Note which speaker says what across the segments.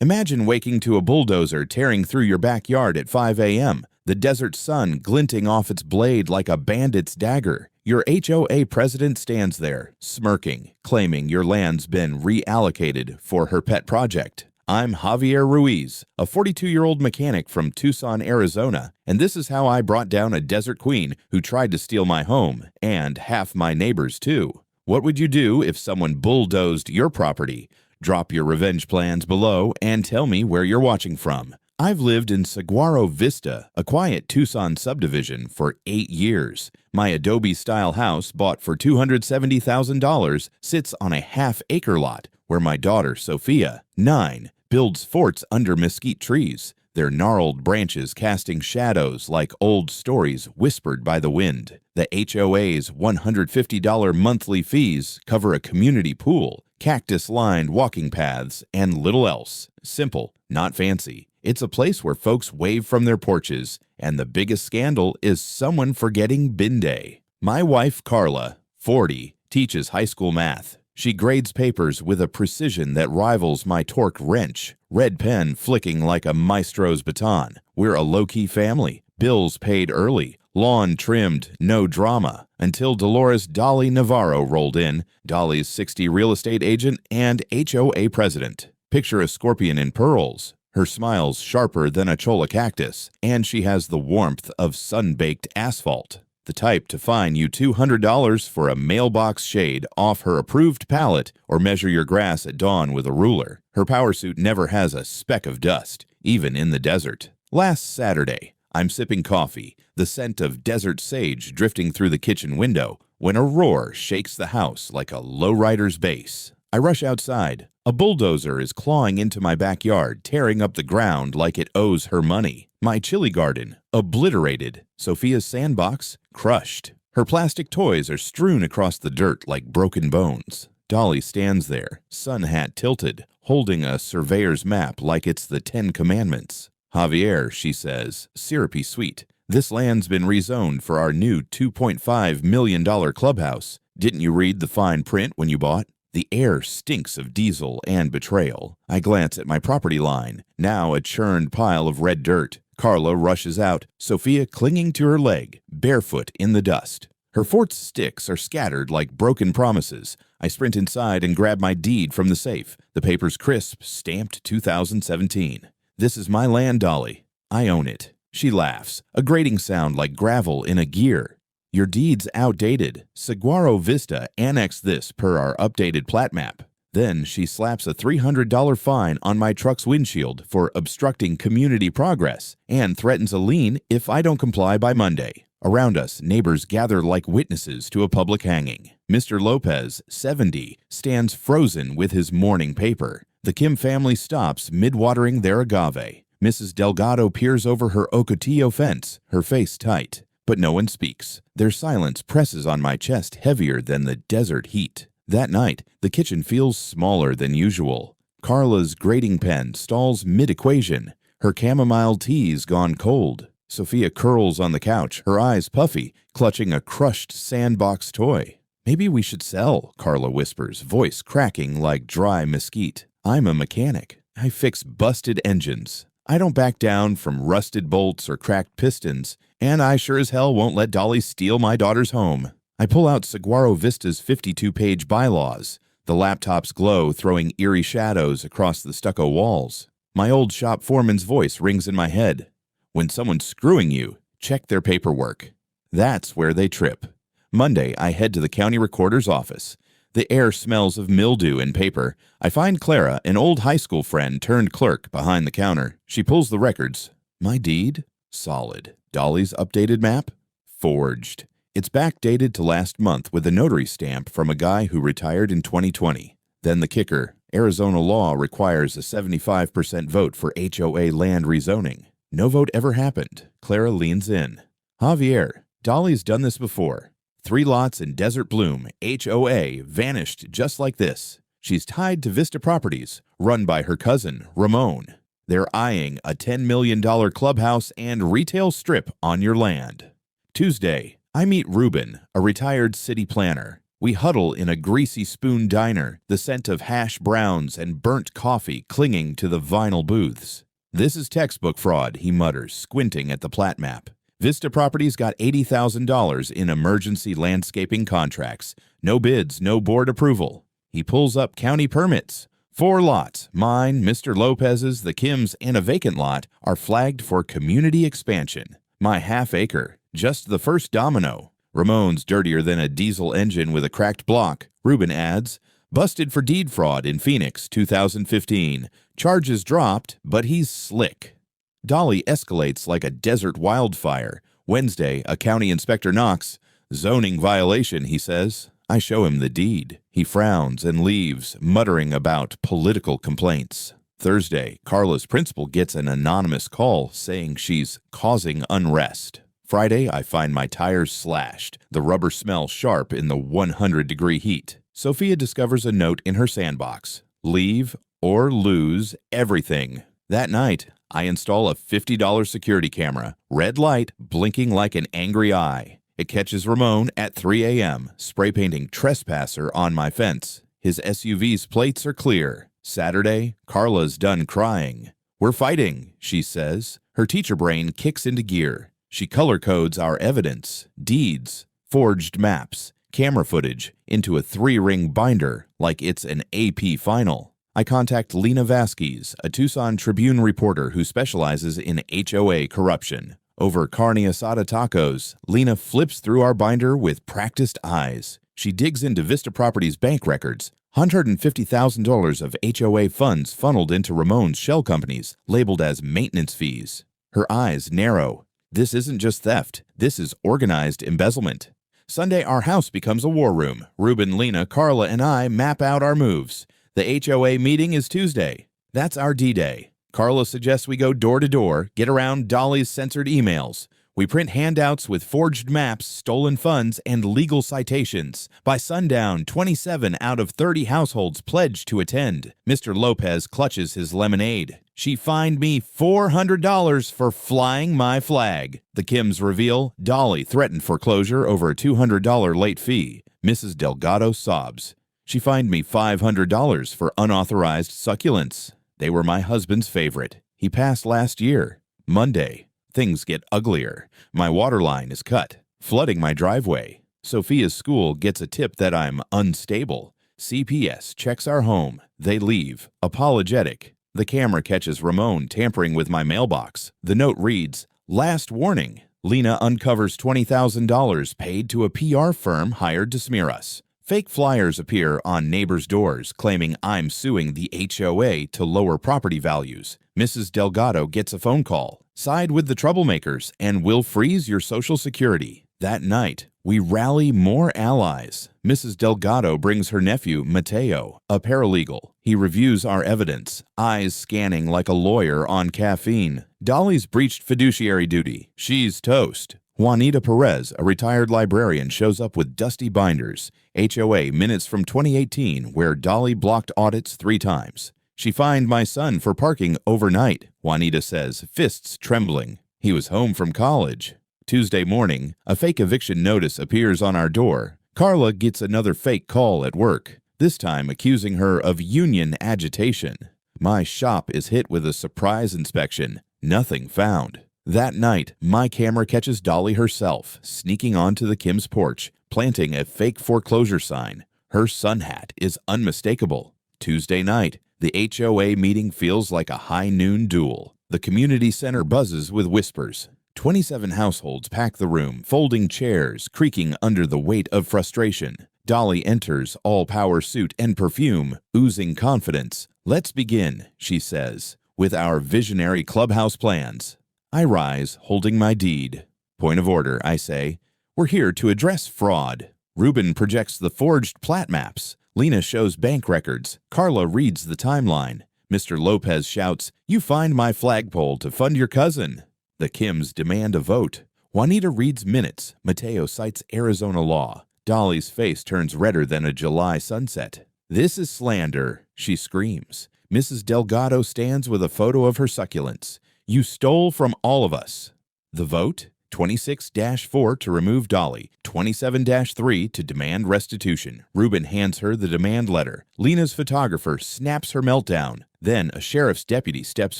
Speaker 1: Imagine waking to a bulldozer tearing through your backyard at 5 a.m., the desert sun glinting off its blade like a bandit's dagger. Your HOA president stands there, smirking, claiming your land's been reallocated for her pet project. I'm Javier Ruiz, a 42-year-old mechanic from Tucson, Arizona, and this is how I brought down a desert queen who tried to steal my home, and half my neighbors too. What would you do if someone bulldozed your property? Drop your revenge plans below and tell me where you're watching from. I've lived in Saguaro Vista, a quiet Tucson subdivision, for 8 years. My Adobe-style house, bought for $270,000, sits on a half-acre lot where my daughter, Sophia, 9, builds forts under mesquite trees, their gnarled branches casting shadows like old stories whispered by the wind. The HOA's $150 monthly fees cover a community pool, cactus-lined walking paths, and little else. Simple, not fancy. It's a place where folks wave from their porches, and the biggest scandal is someone forgetting bin day. My wife, Carla, 40, teaches high school math. She grades papers with a precision that rivals my torque wrench, red pen flicking like a maestro's baton. We're a low-key family, bills paid early, lawn trimmed, no drama, until Dolores Dolly Navarro rolled in, Dolly's 60 real estate agent and HOA president. Picture a scorpion in pearls. Her smile's sharper than a cholla cactus, and she has the warmth of sun-baked asphalt. The type to fine you $200 for a mailbox shade off her approved pallet or measure your grass at dawn with a ruler. Her power suit never has a speck of dust, even in the desert. Last Saturday, I'm sipping coffee, the scent of desert sage drifting through the kitchen window, when a roar shakes the house like a lowrider's bass. I rush outside. A bulldozer is clawing into my backyard, tearing up the ground like it owes her money. My chili garden, obliterated. Sophia's sandbox, crushed. Her plastic toys are strewn across the dirt like broken bones. Dolly stands there, sun hat tilted, holding a surveyor's map like it's the 10 Commandments. Javier, she says, syrupy sweet. This land's been rezoned for our new $2.5 million clubhouse. Didn't you read the fine print when you bought? The air stinks of diesel and betrayal. I glance at my property line, now a churned pile of red dirt. Carla rushes out, Sophia clinging to her leg, barefoot in the dust. Her fort's sticks are scattered like broken promises. I sprint inside and grab my deed from the safe. The paper's crisp, stamped 2017. This is my land, Dolly. I own it. She laughs, a grating sound like gravel in a gear. Your deed's outdated. Saguaro Vista annexed this per our updated plat map. Then she slaps a $300 fine on my truck's windshield for obstructing community progress and threatens a lien if I don't comply by Monday. Around us, neighbors gather like witnesses to a public hanging. Mr. Lopez, 70, stands frozen with his morning paper. The Kim family stops mid-watering their agave. Mrs. Delgado peers over her ocotillo fence, her face tight. But no one speaks. Their silence presses on my chest heavier than the desert heat. That night, the kitchen feels smaller than usual. Carla's grating pen stalls mid-equation. Her chamomile tea's gone cold. Sophia curls on the couch, her eyes puffy, clutching a crushed sandbox toy. Maybe we should sell, Carla whispers, voice cracking like dry mesquite. I'm a mechanic. I fix busted engines. I don't back down from rusted bolts or cracked pistons, and I sure as hell won't let Dolly steal my daughter's home. I pull out Saguaro Vista's 52-page bylaws. The laptops glow, throwing eerie shadows across the stucco walls. My old shop foreman's voice rings in my head. When someone's screwing you, check their paperwork. That's where they trip. Monday, I head to the county recorder's office. The air smells of mildew and paper. I find Clara, an old high school friend turned clerk, behind the counter. She pulls the records. My deed? Solid. Dolly's updated map? Forged. It's backdated to last month with a notary stamp from a guy who retired in 2020. Then the kicker. Arizona law requires a 75% vote for HOA land rezoning. No vote ever happened. Clara leans in. Javier, Dolly's done this before. 3 lots in Desert Bloom, HOA, vanished just like this. She's tied to Vista Properties, run by her cousin, Ramon. They're eyeing a $10 million clubhouse and retail strip on your land. Tuesday, I meet Ruben, a retired city planner. We huddle in a greasy spoon diner, the scent of hash browns and burnt coffee clinging to the vinyl booths. "This is textbook fraud," he mutters, squinting at the plat map. "Vista Properties got $80,000 in emergency landscaping contracts. No bids, no board approval." He pulls up county permits. 4 lots, mine, Mr. Lopez's, the Kims, and a vacant lot, are flagged for community expansion. My half-acre, just the first domino. Ramon's dirtier than a diesel engine with a cracked block. Ruben adds, "Busted for deed fraud in Phoenix, 2015. Charges dropped, but he's slick." Dolly escalates like a desert wildfire. Wednesday, a county inspector knocks. "Zoning violation," he says. I show him the deed. He frowns and leaves, muttering about political complaints. Thursday, Carla's principal gets an anonymous call saying she's causing unrest. Friday, I find my tires slashed, the rubber smell sharp in the 100-degree heat. Sophia discovers a note in her sandbox. "Leave or lose everything." That night, I install a $50 security camera, red light blinking like an angry eye. It catches Ramon at 3 a.m., spray painting "trespasser" on my fence. His SUV's plates are clear. Saturday, Carla's done crying. "We're fighting," she says. Her teacher brain kicks into gear. She color codes our evidence, deeds, forged maps, camera footage into a 3-ring binder like it's an AP final. I contact Lena Vasquez, a Tucson Tribune reporter who specializes in HOA corruption. Over carne asada tacos, Lena flips through our binder with practiced eyes. She digs into Vista Properties bank records. $150,000 of HOA funds funneled into Ramon's shell companies, labeled as maintenance fees. Her eyes narrow. This isn't just theft. This is organized embezzlement. Sunday, our house becomes a war room. Ruben, Lena, Carla, and I map out our moves. The HOA meeting is Tuesday. That's our D-Day. Carla suggests we go door to door, get around Dolly's censored emails. We print handouts with forged maps, stolen funds, and legal citations. By sundown, 27 out of 30 households pledge to attend. Mr. Lopez clutches his lemonade. She fined me $400 for flying my flag. The Kims reveal Dolly threatened foreclosure over a $200 late fee. Mrs. Delgado sobs. She fined me $500 for unauthorized succulents. They were my husband's favorite. He passed last year. Monday. Things get uglier. My water line is cut, flooding my driveway. Sophia's school gets a tip that I'm unstable. CPS checks our home. They leave, apologetic. The camera catches Ramon tampering with my mailbox. The note reads, "Last warning. Lena uncovers $20,000 paid to a PR firm hired to smear us." Fake flyers appear on neighbors' doors claiming I'm suing the HOA to lower property values. Mrs. Delgado gets a phone call. "Side with the troublemakers and we'll freeze your Social Security." That night, we rally more allies. Mrs. Delgado brings her nephew, Mateo, a paralegal. He reviews our evidence, eyes scanning like a lawyer on caffeine. Dolly's breached fiduciary duty. She's toast. Juanita Perez, a retired librarian, shows up with dusty binders. HOA minutes from 2018, where Dolly blocked audits 3 times. "She fined my son for parking overnight," Juanita says, fists trembling. "He was home from college." Tuesday morning, a fake eviction notice appears on our door. Carla gets another fake call at work, this time accusing her of union agitation. My shop is hit with a surprise inspection. Nothing found. That night, my camera catches Dolly herself, sneaking onto the Kim's porch, planting a fake foreclosure sign. Her sun hat is unmistakable. Tuesday night, the HOA meeting feels like a high-noon duel. The community center buzzes with whispers. 27 households pack the room, folding chairs, creaking under the weight of frustration. Dolly enters, all-power suit and perfume, oozing confidence. "Let's begin," she says, "with our visionary clubhouse plans." I rise, holding my deed. "Point of order," I say. "We're here to address fraud." Ruben projects the forged plat maps. Lena shows bank records. Carla reads the timeline. Mr. Lopez shouts, "You find my flagpole to fund your cousin." The Kims demand a vote. Juanita reads minutes. Mateo cites Arizona law. Dolly's face turns redder than a July sunset. "This is slander," she screams. Mrs. Delgado stands with a photo of her succulents. "You stole from all of us." The vote? 26-4 to remove Dolly, 27-3 to demand restitution. Ruben hands her the demand letter. Lena's photographer snaps her meltdown. Then a sheriff's deputy steps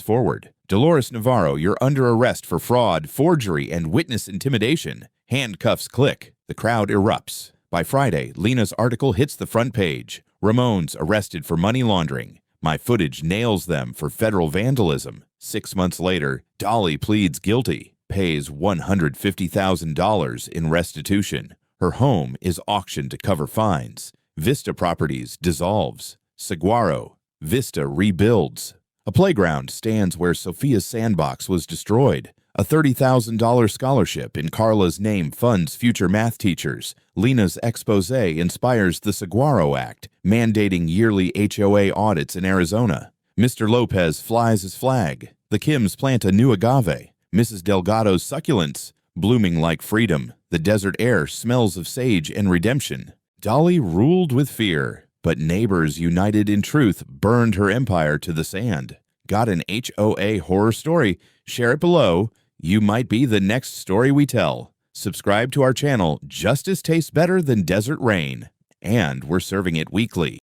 Speaker 1: forward. Dolores Navarro, you're under arrest for fraud, forgery, and witness intimidation. Handcuffs click. The crowd erupts. By Friday, Lena's article hits the front page. Ramones arrested for money laundering. My footage nails them for federal vandalism. 6 months later, Dolly pleads guilty, pays $150,000 in restitution. Her home is auctioned to cover fines. Vista Properties dissolves. Saguaro, Vista rebuilds. A playground stands where Sophia's sandbox was destroyed. A $30,000 scholarship in Carla's name funds future math teachers. Lena's expose inspires the Saguaro Act, mandating yearly HOA audits in Arizona. Mr. Lopez flies his flag. The Kims plant a new agave. Mrs. Delgado's succulents, blooming like freedom. The desert air smells of sage and redemption. Dolly ruled with fear, but neighbors united in truth burned her empire to the sand. Got an HOA horror story? Share it below. You might be the next story we tell. Subscribe to our channel. Justice tastes better than desert rain. And we're serving it weekly.